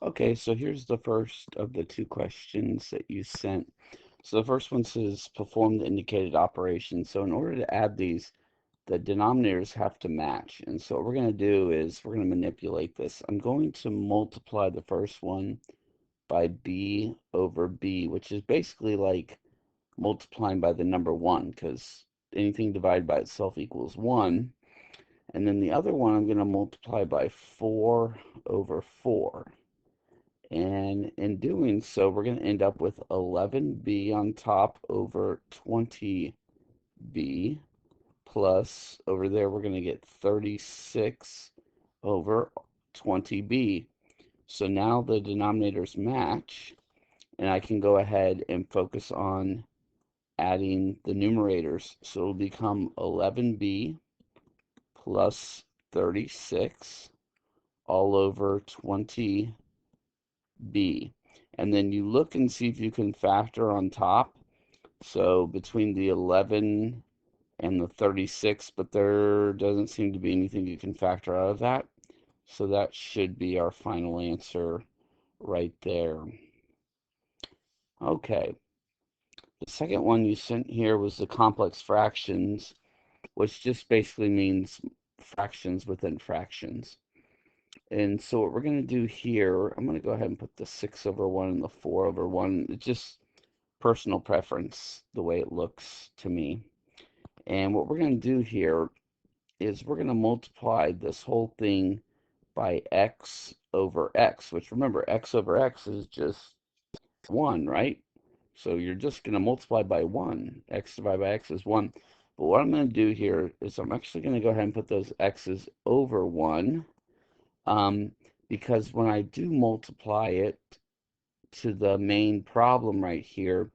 Okay, so here's the first of the two questions that you sent. So the first one says perform the indicated operation. So in order to add these, the denominators have to match. And so what we're going to do is we're going to manipulate this. I'm going to multiply the first one by b over b, which is basically like multiplying by the number 1, because anything divided by itself equals 1. And then the other one I'm going to multiply by 4 over 4. And in doing so, we're going to end up with 11b on top over 20b, plus over there we're going to get 36 over 20b. So now the denominators match, and I can go ahead and focus on adding the numerators. So it'll become 11b plus 36 all over 20b. And then you look and see if you can factor on top. So between the 11 and the 36, but there doesn't seem to be anything you can factor out of that. So that should be our final answer right there. Okay, the second one you sent here was the complex fractions, which just basically means fractions within fractions. And so what we're going to do here, I'm going to go ahead and put the 6 over 1 and the 4 over 1. It's just personal preference, the way it looks to me. And what we're going to do here is we're going to multiply this whole thing by x over x, which remember, x over x is just 1, right? So you're just going to multiply by 1. X divided by x is 1. But what I'm going to do here is I'm actually going to go ahead and put those x's over 1, um, because when I do multiply it to the main problem right here,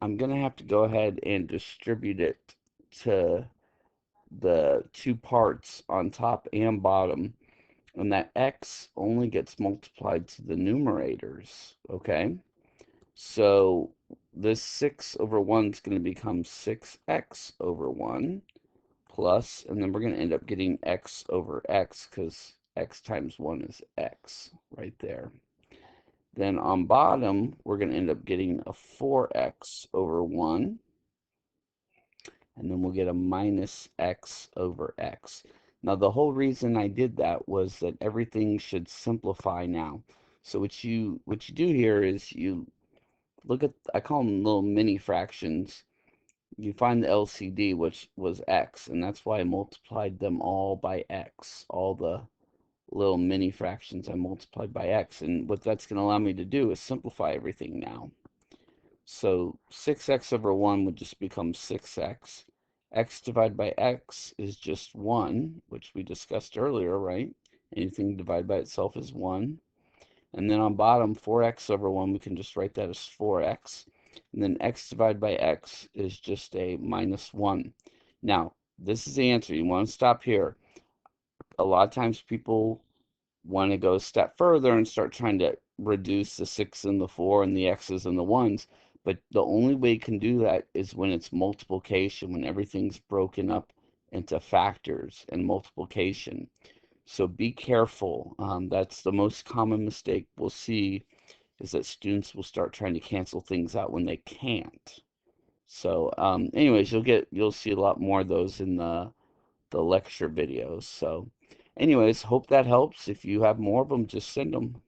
I'm going to have to go ahead and distribute it to the two parts on top and bottom, and that x only gets multiplied to the numerators, okay? So this 6 over 1 is going to become 6x over 1 plus, and then we're going to end up getting x over x because x times 1 is x right there. Then on bottom, we're going to end up getting a 4x over 1, and then we'll get a minus x over x. Now, the whole reason I did that was that everything should simplify now. So what you do here is you look at, I call them little mini fractions. You find the LCD, which was x, and that's why I multiplied them all by x. All the little mini fractions I multiplied by x. And what that's going to allow me to do is simplify everything now. So 6x over 1 would just become 6x. X divided by x is just 1, which we discussed earlier, right? Anything divided by itself is 1. And then on bottom, 4x over 1, we can just write that as 4x. And then x divided by x is just a minus 1. Now, this is the answer. You want to stop here. A lot of times people want to go a step further and start trying to reduce the 6 and the 4 and the x's and the 1's. But the only way you can do that is when it's multiplication, when everything's broken up into factors and multiplication. So be careful. That's the most common mistake we'll see, is that students will start trying to cancel things out when they can't. So, anyways, you'll see a lot more of those in the lecture videos. So, anyways, hope that helps. If you have more of them, just send them.